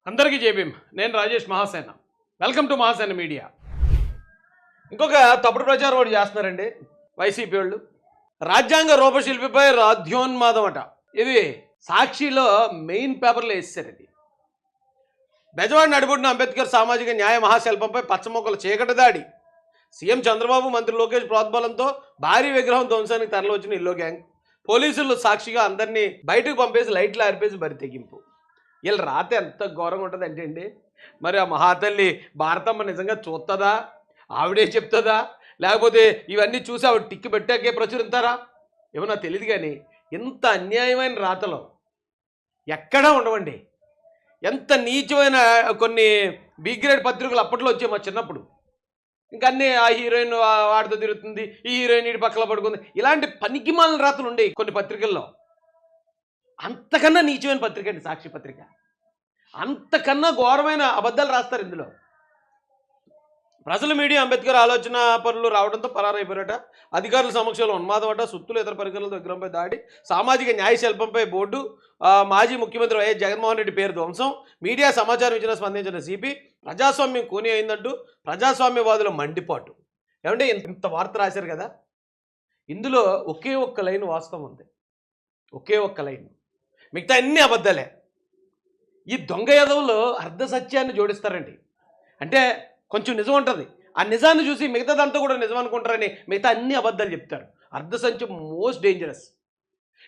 అందరికీ జేబీఎం. నేను Rajesh Mahasena. Welcome to Mahasena media. ఇంకొక తప్పుడు ప్రచారం ఒకటి చేస్తున్నారండి వైసీపీ వాళ్ళు. రాజ్యాంగ రూపశిల్పిపై రాధ్యోన్మాదం అట. ఇది సాక్షిలో మెయిన్ పేపర్లో వేసేసారు. ఇది బెజవాడ నడిబొడ్డున అంబేద్కర్ సామాజిక న్యాయ మహాశిల్పంపై పచ్చమొక్కల చీకటి దాడి. సీఎం చంద్రబాబు, మంత్రి లోకేష్ ప్రోద్బలంతో భారీ విగ్రహం ధ్వంసానికి తరలివచ్చిన ఇల్లో గ్యాంగ్. పోలీసులు సాక్షిగా అందరినీ బయటకు పంపేసి లైట్లు ఆరిపేసి బరి తెగింపు. వీళ్ళు రాత ఎంత ఘోరంగా ఉంటుంది అంటే అండి, మరి ఆ మహాతల్లి భారతమ్మ నిజంగా చూస్తుందా, ఆవిడే చెప్తుందా, లేకపోతే ఇవన్నీ చూసి ఆవిడ టిక్కి పెట్టాకే ప్రచురిస్తారా ఏమన్నా తెలియదు. కానీ ఎంత అన్యాయమైన రాతలో ఎక్కడా ఉండవండి. ఎంత నీచమైన కొన్ని బి గ్రేడ్ పత్రికలు అప్పట్లో వచ్చాయి మా చిన్నప్పుడు. ఇంకన్నీ ఆ హీరోయిన్ వాడితో తిరుగుతుంది, ఈ హీరోయిన్ ఇటు పక్కన పడుకుంది, ఇలాంటి పనికిమాలిన రాతలు ఉండేవి కొన్ని పత్రికల్లో. అంతకన్నా నీచమైన పత్రిక అండి సాక్షి పత్రిక. అంతకన్నా ఘోరమైన అబద్ధాలు రాస్తారు ఇందులో. ప్రజల మీడియా అంబేద్కర్ ఆలోచన పనులు రావడంతో పరారైపోయారట. అధికారుల సమక్షంలో ఉన్మాదం అట. సుత్తులు ఇతర పరికరాలతో విగ్రహంపై దాడి. సామాజిక న్యాయ శిల్పంపై బోర్డు. మాజీ ముఖ్యమంత్రి వైఎస్ జగన్మోహన్ రెడ్డి పేరు ధ్వంసం. మీడియా సమాచారం ఇచ్చిన స్పందించిన సిపి. ప్రజాస్వామ్యం కూని అయిందంటూ ప్రజాస్వామ్యవాదుల మండిపాటు. ఏమంటే ఇంత వార్త రాశారు కదా, ఇందులో ఒకే ఒక్క లైన్ వాస్తవం ఉంది. ఒకే ఒక్క లైన్, మిగతా అన్ని అబద్ధాలే. ఈ దొంగ యదవులు అర్ధ సత్యాన్ని జోడిస్తారండి. అంటే కొంచెం నిజం ఉంటుంది, ఆ నిజాన్ని చూసి మిగతాదంతా కూడా నిజం అనుకుంటారని మిగతా అన్ని అబద్ధాలు చెప్తారు. అర్ధ సత్యం మోస్ట్ డేంజరస్.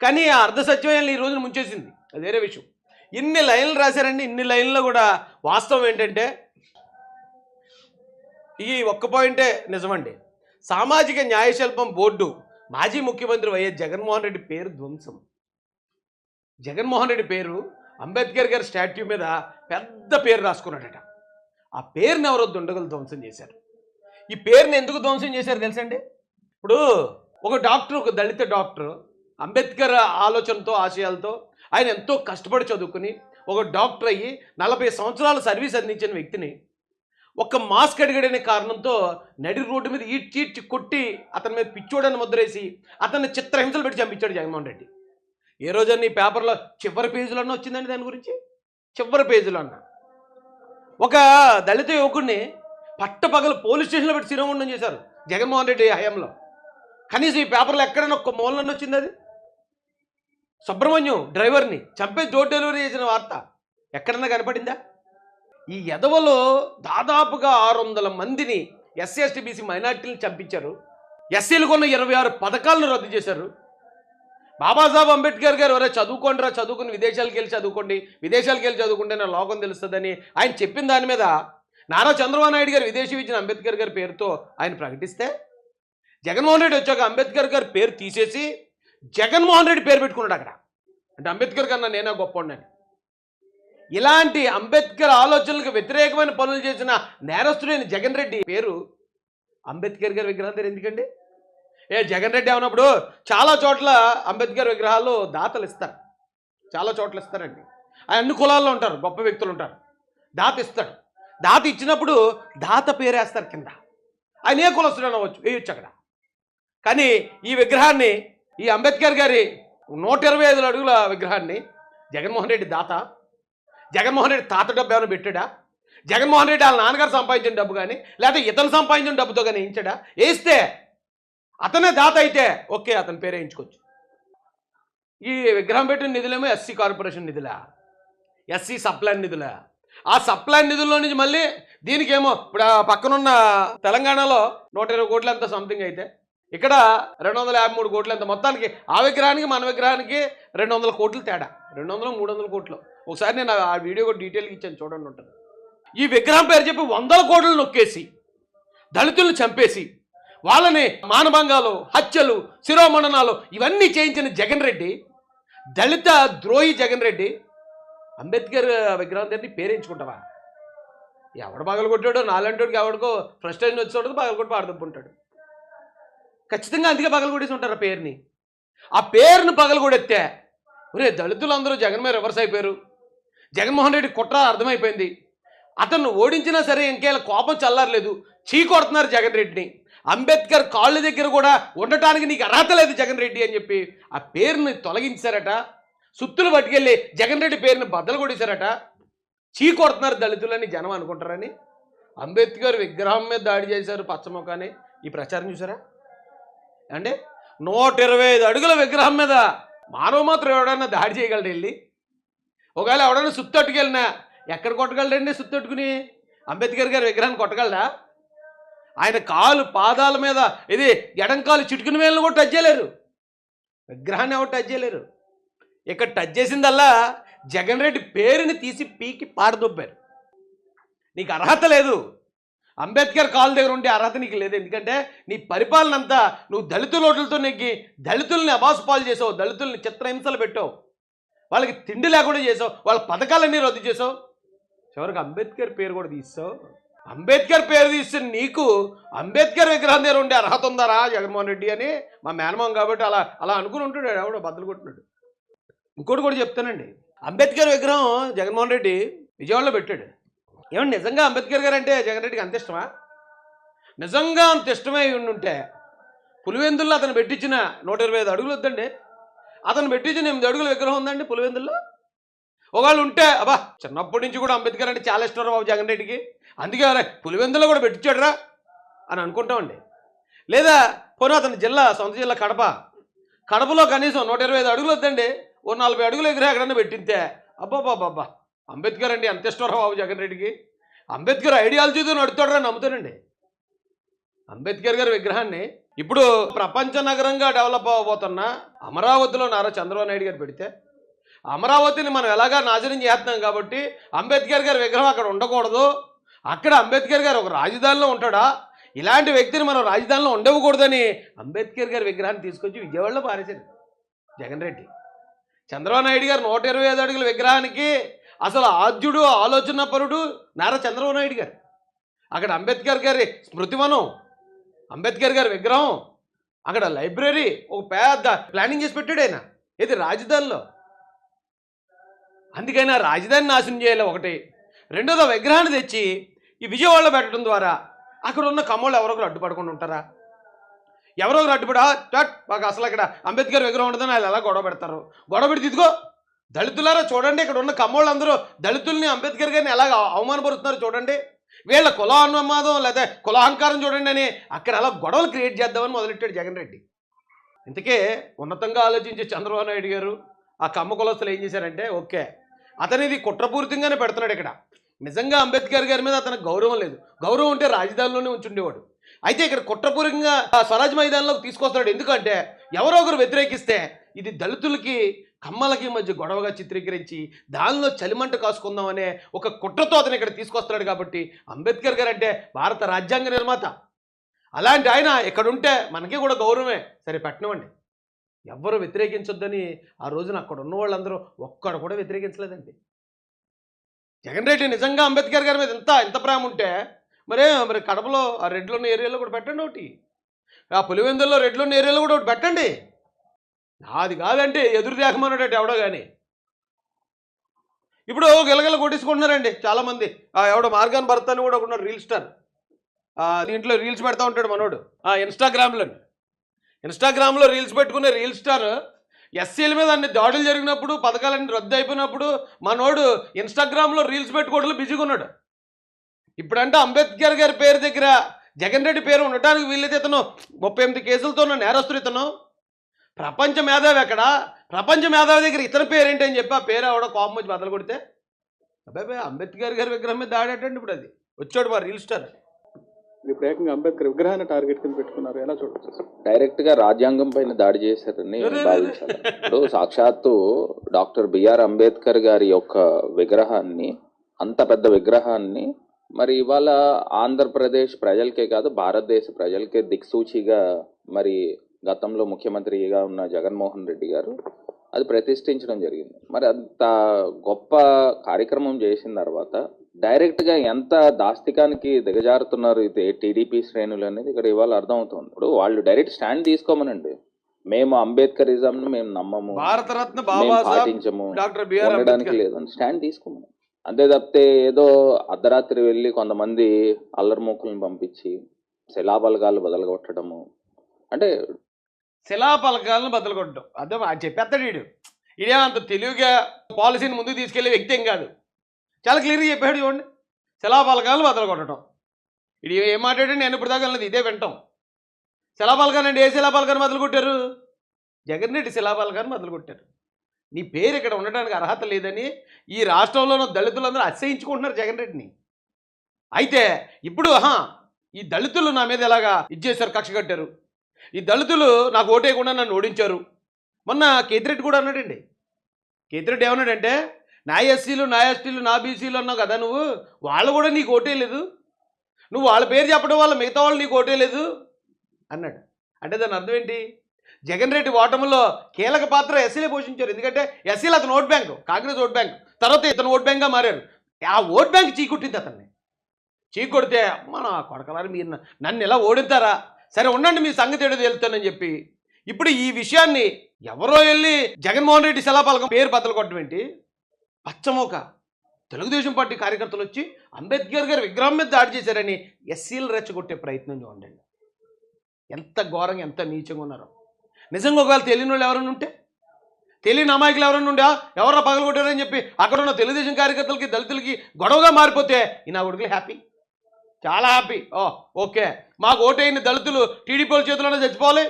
కానీ ఆ అర్ధ సత్యం ఈ రోజున ముంచేసింది, అది వేరే విషయం. ఇన్ని లైన్లు రాశారండి. ఇన్ని లైన్లో కూడా వాస్తవం ఏంటంటే ఈ ఒక్క పాయింటే నిజమండి. సామాజిక న్యాయశిల్పం బోర్డు. మాజీ ముఖ్యమంత్రి వైఎస్ జగన్మోహన్ రెడ్డి పేరు ధ్వంసం. జగన్మోహన్ రెడ్డి పేరు అంబేద్కర్ గారి స్టాట్యూ మీద పెద్ద పేరు రాసుకున్నాడట. ఆ పేరుని ఎవరో దుండగులు ధ్వంసం చేశారు. ఈ పేరుని ఎందుకు ధ్వంసం చేశారు తెలుసండి? ఇప్పుడు ఒక డాక్టర్, ఒక దళిత డాక్టర్, అంబేద్కర్ ఆలోచనతో ఆశయాలతో ఆయన ఎంతో కష్టపడి చదువుకుని ఒక డాక్టర్ అయ్యి 40 సంవత్సరాల సర్వీస్ అందించిన వ్యక్తిని ఒక మాస్క్ అడిగాడనే కారణంతో నడి రోడ్డు మీద ఈడ్చి కొట్టి అతని మీద పిచ్చోడని ముద్రేసి అతన్ని చిత్రహింసలు పెట్టి చంపించాడు జగన్మోహన్ రెడ్డి. ఏ రోజన్నీ పేపర్లో చివరి పేజీలన్నా వచ్చిందండి దాని గురించి. చివరి పేజీలో అన్న ఒక దళిత యువకుడిని పట్టపగలు పోలీస్ స్టేషన్లో పెట్టి శిరోముండం చేశారు జగన్మోహన్ రెడ్డి హయాంలో. కనీసం ఈ పేపర్లో ఎక్కడైనా ఒక్క మూలన వచ్చింది అది? సుబ్రహ్మణ్యం డ్రైవర్ని చంపేసి డోర్ డెలివరీ చేసిన వార్త ఎక్కడన్నా కనపడిందా? ఈ ఎదవలో దాదాపుగా 600 మందిని ఎస్సీ ఎస్టీ బీసీ మైనార్టీలను చంపించారు. ఎస్సీలకు ఉన్న 26 పథకాలను రద్దు చేశారు. బాబాసాహెబ్ అంబేద్కర్ గారు ఎవరో చదువుకోండిరా, చదువుకుని విదేశాలకు వెళ్ళి చదువుకోండి, విదేశాలకు వెళ్ళి చదువుకుంటే నా లోకం తెలుస్తుందని ఆయన చెప్పిన దాని మీద నారా చంద్రబాబు నాయుడు గారు విదేశీ విద్యను అంబేద్కర్ గారి పేరుతో ఆయన ప్రకటిస్తే జగన్మోహన్ రెడ్డి వచ్చాక అంబేద్కర్ గారి పేరు తీసేసి జగన్మోహన్ రెడ్డి పేరు పెట్టుకున్నాడు అక్కడ. అంటే అంబేద్కర్ కన్నా నేనే గొప్పవాడిని. ఇలాంటి అంబేద్కర్ ఆలోచనలకు వ్యతిరేకమైన పనులు చేసిన నేరస్తుడైన జగన్ రెడ్డి పేరు అంబేద్కర్ గారి విగ్రహం దగ్గర ఎందుకండి? జగన్ రెడ్డి అన్నప్పుడు చాలా చోట్ల అంబేద్కర్ విగ్రహాలు దాతలు ఇస్తారు, చాలా చోట్ల ఇస్తారండి. అన్ని కులాల్లో ఉంటారు, గొప్ప వ్యక్తులు ఉంటారు. దాత ఇస్తాడు. దాత ఇచ్చినప్పుడు దాత పేరేస్తారు కింద. ఆయన ఏ కులస్తుడు అనవచ్చు, వేయచ్చు అక్కడ. కానీ ఈ విగ్రహాన్ని, ఈ అంబేద్కర్ గారి 125 అడుగుల విగ్రహాన్ని జగన్మోహన్ రెడ్డి దాత, జగన్మోహన్ రెడ్డి తాత డబ్బు ఏమైనా పెట్టాడా? జగన్మోహన్ రెడ్డి వాళ్ళ నాన్నగారు సంపాదించిన డబ్బు కానీ లేకపోతే ఇతను సంపాదించిన డబ్బుతో కానీ వేయించాడా? వేస్తే అతనే దాత అయితే ఓకే, అతని పేరు వేయించుకోవచ్చు. ఈ విగ్రహం పెట్టిన నిధులేమో ఎస్సీ కార్పొరేషన్ నిధులా, ఎస్సీ సప్లైన్ నిధులా? ఆ సప్లైన్ నిధుల్లో నుంచి మళ్ళీ దీనికేమో ఇప్పుడు పక్కనున్న తెలంగాణలో 120 కోట్లు ఎంత సంథింగ్ అయితే ఇక్కడ 253 కోట్లు ఎంత. మొత్తానికి ఆ విగ్రహానికి మన విగ్రహానికి 200 కోట్లు తేడా, 200-300 కోట్లు. ఒకసారి నేను ఆ వీడియో కూడా డీటెయిల్గా ఇచ్చాను, చూడండి ఉంటుంది. ఈ విగ్రహం పేరు చెప్పి 100 కోట్లు నొక్కేసి దళితులను చంపేసి వాళ్ళని మానభంగాలు, హత్యలు, శిరోమండనాలు ఇవన్నీ చేయించిన జగన్ రెడ్డి, దళిత ద్రోహి జగన్ రెడ్డి అంబేద్కర్ విగ్రహం దగ్గర పేరేయించుకుంటావా? ఎవడు పగలగొట్టాడో నాలంటోడికి ఎవడికో ఫ్రస్ట్రేషన్ వచ్చి ఉంటుంది, పగలగొట్టి పాడుతుంటాడు. ఖచ్చితంగా అందుకే పగలగొట్టేసి ఉంటారు ఆ పేరుని. ఆ పేరును పగలగొడెత్తే ఒరే దళితులందరూ జగన్ మీద రివర్స్ అయిపోయారు, జగన్మోహన్ రెడ్డి కుట్ర అర్థమైపోయింది, అతను ఓడించినా సరే ఇంకేలా కోపం చల్లారలేదు, చీకొడుతున్నారు జగన్ రెడ్డిని, అంబేద్కర్ కాళ్ళ దగ్గర కూడా ఉండటానికి నీకు అర్హత లేదు జగన్ రెడ్డి అని చెప్పి ఆ పేరుని తొలగించారట. సుత్తులు పట్టుకెళ్ళి జగన్ రెడ్డి పేరుని బద్దలు కొట్టేశారట. చీ కొడుతున్నారు దళితులని జనం అనుకుంటారని అంబేద్కర్ విగ్రహం మీద దాడి చేశారు పచ్చముఖాన్ని. ఈ ప్రచారం చూసారా అంటే 125 అడుగుల విగ్రహం మీద మానవ మాత్రం ఎవడన్నా దాడి చేయగలడు వెళ్ళి? ఒకవేళ ఎవడన్నా సుత్తట్టుకెళ్ళినా ఎక్కడ కొట్టగలడండి? సుత్తట్టుకుని అంబేద్కర్ గారి విగ్రహాన్ని కొట్టగలడా? ఆయన కాలు పాదాల మీద ఇది ఎడంకాలు చిటుకుని వేలను కూడా టచ్ చేయలేరు, విగ్రహాన్ని ఎవరు టచ్ చేయలేరు. ఇక్కడ టచ్ చేసిందల్లా జగన్ రెడ్డి పేరుని తీసి పీకి పారదొబ్బారు. నీకు అర్హత లేదు, అంబేద్కర్ కాలు దగ్గర ఉండే అర్హత నీకు లేదు. ఎందుకంటే నీ పరిపాలన అంతా నువ్వు దళితుల ఓట్లతో నెగ్గి దళితుల్ని అబాసుపాలు చేసావు, దళితుల్ని చిత్రహింసలు పెట్టావు, వాళ్ళకి తిండి లేకుండా చేసావు, వాళ్ళ పథకాలన్నీ రద్దు చేసావు, చివరికి అంబేద్కర్ పేరు కూడా తీసావు. అంబేద్కర్ పేరు తీస్తే నీకు అంబేద్కర్ విగ్రహం దగ్గర ఉండే అర్హత ఉందారా జగన్మోహన్ రెడ్డి అని మా మేనమాం కాబట్టి అలా అలా అనుకుని ఉంటాడు, ఎవడో బద్దలు కొట్టినాడు. ఇంకోటి కూడా చెప్తానండి, అంబేద్కర్ విగ్రహం జగన్మోహన్ రెడ్డి విజయవాడలో పెట్టాడు. ఏమన్నా నిజంగా అంబేద్కర్ గారు అంటే జగన్ రెడ్డికి అంత ఇష్టమా? నిజంగా అంత ఇష్టమై ఉండుంటే పులివెందుల్లో అతను పెట్టించిన 125 అడుగులు వద్దండి, అతను పెట్టించిన 8 అడుగుల విగ్రహం ఉందండి పులివెందుల్లో. ఒకవేళ ఉంటే అబ్బా చిన్నప్పటి నుంచి కూడా అంబేద్కర్ అంటే చాలా ఇష్టం బాబు జగన్ రెడ్డికి, అందుకే అరే పులివెందులో కూడా పెట్టించాడురా అని అనుకుంటామండి. లేదా పోనీ అతని జిల్లా సొంత జిల్లా కడపలో కనీసం 125 అడుగులు వద్దండి, ఓ 40 అడుగుల విగ్రహం ఎక్కడన్నా పెట్టింతే అబ్బాబాబ్బా అంబేద్కర్ అండి అంత ఇష్టం బాబు జగన్ రెడ్డికి, అంబేద్కర్ ఐడియాలజీతో నడుతాడరా నమ్ముతానండి. అంబేద్కర్ గారి విగ్రహాన్ని ఇప్పుడు ప్రపంచ నగరంగా డెవలప్ అవ్వబోతున్న అమరావతిలో నారా చంద్రబాబు నాయుడు గారు పెడితే, అమరావతిని మనం ఎలాగా నాశనం చేస్తున్నాం కాబట్టి అంబేద్కర్ గారి విగ్రహం అక్కడ ఉండకూడదు, అక్కడ అంబేద్కర్ గారు ఒక రాజధానిలో ఉంటాడా, ఇలాంటి వ్యక్తిని మనం రాజధానిలో ఉండకూడదని అంబేద్కర్ గారి విగ్రహాన్ని తీసుకొచ్చి విజయవాడలో పారేశారు జగన్ రెడ్డి. చంద్రబాబు నాయుడు గారు 125 అడుగుల విగ్రహానికి అసలు ఆద్యుడు ఆలోచనాపరుడు నారా చంద్రబాబు నాయుడు గారు. అక్కడ అంబేద్కర్ గారి స్మృతివనం, అంబేద్కర్ గారి విగ్రహం, అక్కడ లైబ్రరీ, ఒక పెద్ద ప్లానింగ్ చేసి పెట్టాడు ఆయన ఇది రాజధానిలో. అందుకైనా రాజధాని నాశనం చేయాలి ఒకటి, రెండోదో విగ్రహాన్ని తెచ్చి ఈ విజయవాడలో పెట్టడం ద్వారా అక్కడ ఉన్న కమ్మోళ్ళు ఎవరొకరు అడ్డుపడకుండా ఉంటారా? ఎవరొకరు అడ్డుపడా మాకు అసలు అక్కడ అంబేద్కర్ విగ్రహం ఉండదని వాళ్ళు ఎలా గొడవ పెడతారు? గొడవ పెడితే ఇదిగో దళితులారా చూడండి, ఇక్కడ ఉన్న కమ్మోళ్ళందరూ దళితుల్ని అంబేద్కర్ గారిని ఎలాగ అవమానపరుస్తున్నారు చూడండి, వీళ్ళ కులానుమాదం లేదా కులాహంకారం చూడండి అని అక్కడ అలా గొడవలు క్రియేట్ చేద్దామని మొదలెట్టాడు జగన్ రెడ్డి. ఇంతకే ఉన్నతంగా ఆలోచించే చంద్రబాబు నాయుడు గారు ఆ కమ్మ కులస్తులు ఏం చేశారంటే, ఓకే అతనిది కుట్రపూరితంగానే పెడుతున్నాడు ఇక్కడ, నిజంగా అంబేద్కర్ గారి మీద అతనికి గౌరవం లేదు, గౌరవం ఉంటే రాజధానిలోనే ఉంచుండేవాడు. అయితే ఇక్కడ కుట్రపూరితంగా స్వరాజ్ మైదానంలోకి తీసుకొస్తున్నాడు. ఎందుకంటే ఎవరో ఒకరు వ్యతిరేకిస్తే ఇది దళితులకి కమ్మలకి మధ్య గొడవగా చిత్రీకరించి దానిలో చలిమంట కాసుకుందామనే ఒక కుట్రతో అతను ఇక్కడ తీసుకొస్తున్నాడు. కాబట్టి అంబేద్కర్ గారు అంటే భారత రాజ్యాంగ నిర్మాత, అలాంటి ఆయన ఎక్కడుంటే మనకి కూడా గౌరవమే, సరే పెట్టనివ్వండి, ఎవ్వరూ వ్యతిరేకించొద్దని ఆ రోజున అక్కడ ఉన్న వాళ్ళందరూ ఒక్కడు కూడా వ్యతిరేకించలేదండి. జగన్ రెడ్డి నిజంగా అంబేద్కర్ గారి మీద ఎంత ప్రేమ ఉంటే మరి కడపలో ఆ రెడ్లున్న ఏరియాలో కూడా పెట్టండి ఒకటి, ఆ పులివెందుల్లో రెడ్లున్న ఏరియాలో కూడా ఒకటి పెట్టండి. అది కాదంటే ఎదురు దేకమన్నాడట ఎవడో కానీ. ఇప్పుడు గిలగిల కొట్టేసుకుంటున్నారండి చాలామంది. ఎవడో మార్గాన్ భర్త అని కూడా ఉన్నాడు రీల్ స్టార్, దీంట్లో రీల్స్ పెడతా ఉంటాడు మనోడు ఇన్స్టాగ్రామ్లో రీల్స్ పెట్టుకునే రీల్ స్టార్ ఎస్సీల మీద అన్ని దాడులు జరిగినప్పుడు పథకాలన్నీ రద్దు అయిపోయినప్పుడు మనోడు ఇన్స్టాగ్రామ్లో రీల్స్ పెట్టుకోవడంలో బిజీగా ఉన్నాడు. ఇప్పుడంటే అంబేద్కర్ గారి పేరు దగ్గర జగన్ రెడ్డి పేరు ఉండటానికి వీళ్ళైతే ఇతను 38 కేసులతో ఉన్న నేరస్తుడు ఇతను. ప్రపంచ మేధావి ఎక్కడ, ప్రపంచ మేధావి దగ్గర ఇతని పేరేంటి అని చెప్పి ఆ పేరు ఆవిడ కోపం వచ్చి బదలు కొడితే అబ్బాయి అంబేద్కర్ గారి విగ్రహం మీద దాడేటండి. ఇప్పుడు అది వచ్చాడు మా రీల్ స్టార్. ఇప్పుడు ఏకంగా అంబేద్కర్ విగ్రహాన్ని టార్గెట్ కింద పెట్టుకున్నారు, ఎలా చూడవచ్చు? డైరెక్ట్ గా రాజ్యాంగం పైన దాడి చేశారని భావించాలి. ఇప్పుడు సాక్షాత్తు డాక్టర్ బిఆర్ అంబేద్కర్ గారి యొక్క విగ్రహాన్ని, అంత పెద్ద విగ్రహాన్ని మరి ఇవాళ ఆంధ్రప్రదేశ్ ప్రజలకే కాదు భారతదేశ ప్రజలకే దిక్సూచిగా మరి గతంలో ముఖ్యమంత్రిగా ఉన్న జగన్మోహన్ రెడ్డి గారు అది ప్రతిష్ఠించడం జరిగింది. మరి అంత గొప్ప కార్యక్రమం చేసిన తర్వాత డైరెక్ట్గా ఎంత దాస్తికానికి దిగజారుతున్నారు ఇది టీడీపీ శ్రేణులు అనేది ఇక్కడ ఇవాళ అర్థమవుతుంది. ఇప్పుడు వాళ్ళు డైరెక్ట్ స్టాండ్ తీసుకోమనండి, మేము అంబేద్కరిజంను మేము నమ్మము, భారతరత్న పాటించము, ఉండడానికి లేదని స్టాండ్ తీసుకోమని. అంతే తప్పితే ఏదో అర్ధరాత్రి వెళ్ళి కొంతమంది అల్లరిమూకులను పంపించి శిలాపలకాలు బదలగొట్టడము, అంటే శిలాపలకాలను బదలగొట్టడం అదే చెప్పేస్తాడు వీడు. ఇదే అంత తెలివిగా పాలసీని ముందుకు తీసుకెళ్లే వ్యక్తి ఏం కాదు. చాలా క్లియర్గా చెప్పాడు చూడండి. శిలాఫలకాలు బద్దలు కొట్టడం. ఇది ఏం మాట్లాడండి, నేను ఇప్పుడు దాకా అన్నది ఇదే వింటాం. శిలాఫలకాన్ని అంటే ఏ శిలాఫలకాన్ని మొదలు కొట్టారు? జగన్ రెడ్డి శిలాఫలకాన్ని మొదలు కొట్టారు. నీ పేరు ఇక్కడ ఉండడానికి అర్హత లేదని ఈ రాష్ట్రంలో ఉన్న దళితులందరూ అసహించుకుంటున్నారు జగన్ రెడ్డిని. అయితే ఇప్పుడు ఈ దళితులు నా మీద ఎలాగా ఇచ్చేశారు, కక్ష కట్టారు. ఈ దళితులు నాకు ఓటేయకుండా నన్ను ఓడించారు. మొన్న కేతిరెడ్డి కూడా అన్నాడండి. కేతిరెడ్డి ఏమన్నాడంటే, నా ఎస్సీలు నా ఎస్టీలు నా బీసీలు అన్నావు కదా నువ్వు, వాళ్ళు కూడా నీకు ఓటేయలేదు, నువ్వు వాళ్ళ పేరు చెప్పడం వల్ల మిగతా వాళ్ళు నీకు ఓటేయలేదు అన్నాడు. అంటే దాని అర్థం ఏంటి? జగన్ రెడ్డి ఓటమిలో కీలక పాత్ర ఎస్సీలే పోషించారు. ఎందుకంటే ఎస్సీలు అతను vote bank, Congress vote bank, తర్వాత ఇతను ఓట్ బ్యాంక్గా మారారు. ఆ ఓట్ బ్యాంక్ చీకొట్టింది అతన్ని. చీకొడితే మన కొడకలారు మీరు నన్ను ఎలా ఓడిస్తారా, సరే ఉండండి మీ సంగతి ఏడో తెలుస్తానని చెప్పి ఇప్పుడు ఈ విషయాన్ని ఎవరో వెళ్ళి జగన్మోహన్ రెడ్డి శిలాఫలకం పేరు బద్దలు కొట్టడం ఏంటి? పచ్చమోక తెలుగుదేశం పార్టీ కార్యకర్తలు వచ్చి అంబేద్కర్ గారి విగ్రహం మీద దాడి చేశారని ఎస్సీలు రెచ్చగొట్టే ప్రయత్నం చూడండి. ఎంత ఘోరంగా ఎంత నీచంగా ఉన్నారో. నిజంగా ఒకవేళ తెలియని వాళ్ళు ఎవరైనా ఉంటే, తెలియని అమాయకులు ఎవరైనా ఉండే ఎవరో పగలు కొట్టారని చెప్పి అక్కడ ఉన్న తెలుగుదేశం కార్యకర్తలకి దళితులకి గొడవగా మారిపోతే ఈ నా కొడుకులు హ్యాపీ, చాలా హ్యాపీ. ఓకే, మాకు ఓటైన దళితులు టీడీపీ వాళ్ళ చేతిలోనే చచ్చిపోవాలి,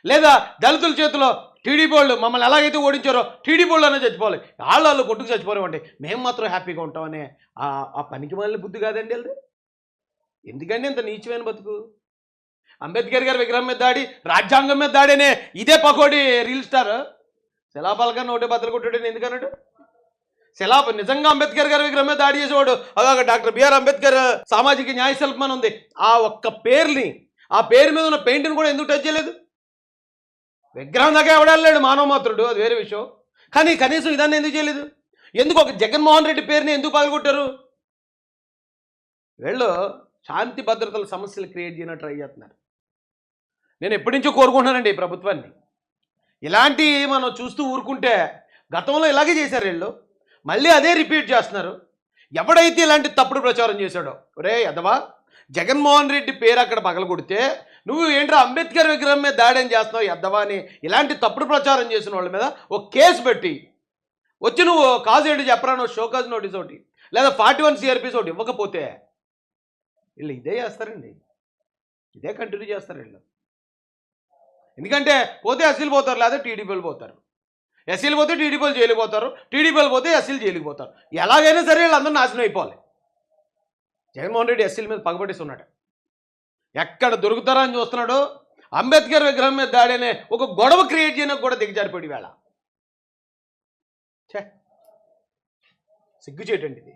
లేదా దళితుల చేతిలో టీడీపీ వాళ్ళు మమ్మల్ని ఎలాగైతే ఓడించారో టీడీపీ వాళ్ళనే చచ్చిపోవాలి, వాళ్ళు కొట్టుకు చచ్చిపోలేమంటే మేము మాత్రం హ్యాపీగా ఉంటామనే ఆ పనికి మళ్ళీ బుద్ధి కాదండి వెళ్ళి. ఎందుకండి ఇంత నీచమైన బతుకు? అంబేద్కర్ గారి విగ్రహం మీద దాడి, రాజ్యాంగం మీద దాడి అనే ఇదే పకోడి రీల్ స్టార్ శిలాఫలకాన్ని ఒకటే బద్దలు కొట్టాడని ఎందుకన్నాడు? నిజంగా అంబేద్కర్ గారి విగ్రహం మీద దాడి చేసేవాడు అలాగ డాక్టర్ బిఆర్ అంబేద్కర్ సామాజిక న్యాయ శిల్పం అని ఉంది. ఆ ఒక్క పేరుని, ఆ పేరు మీద ఉన్న పెయింట్ని కూడా ఎందుకు టచ్ చేయలేదు? విగ్రహం దాకా ఎవడలేడు మానవ మాత్రుడు, అది వేరే విషయం. కానీ కనీసం ఇదాన్ని ఎందుకు చేయలేదు? ఎందుకు ఒక జగన్మోహన్ రెడ్డి పేరుని ఎందుకు పగలగొట్టారు? వీళ్ళు శాంతి భద్రతల సమస్యలు క్రియేట్ చేయడానికి ట్రై చేస్తున్నారు. నేను ఎప్పటి నుంచో కోరుకుంటున్నానండి ఈ ప్రభుత్వాన్ని. ఇలాంటి మనం చూస్తూ ఊరుకుంటే, గతంలో ఇలాగే చేశారు వీళ్ళు, మళ్ళీ అదే రిపీట్ చేస్తున్నారు. ఎవడైతే ఇలాంటి తప్పుడు ప్రచారం చేశాడో, ఒరే ఎదవా, జగన్మోహన్ రెడ్డి పేరు అక్కడ పగలగొడితే నువ్వు ఏంట్రా అంబేద్కర్ విగ్రహం మీద దాడి అని చేస్తున్నావు ఎద్దవా అని ఇలాంటి తప్పుడు ప్రచారం చేసిన వాళ్ళ మీద ఒక కేసు పెట్టి వచ్చి నువ్వు కాజు ఏంటి చెప్పరా, నువ్వు షోకాజ్ నోటీస్ ఒకటి లేదా 41 CRPs ఒకటి ఇవ్వకపోతే వీళ్ళు ఇదే చేస్తారండి, ఇదే కంటిన్యూ చేస్తారు వీళ్ళు. ఎందుకంటే పోతే ఎస్సీలు పోతారు, లేదా టీడీపీలు పోతారు. ఎస్సీలు పోతే టీడీపీలు జైలుకి పోతారు, టీడీపీలు పోతే ఎస్సీలు జైలుకి పోతారు. ఎలాగైనా సరే వీళ్ళందరూ నాశనం అయిపోవాలి. జగన్మోహన్ రెడ్డి ఎస్సీల మీద పగబట్టేసి ఉన్నాడు. ఎక్కడ దొరుకుతారా అని చూస్తున్నాడు. అంబేద్కర్ విగ్రహం మీద దాడి అనే ఒక గొడవ క్రియేట్ చేయడానికి కూడా దిగజారిపోయి వేళ సిగ్గు చేయటండి ఇది.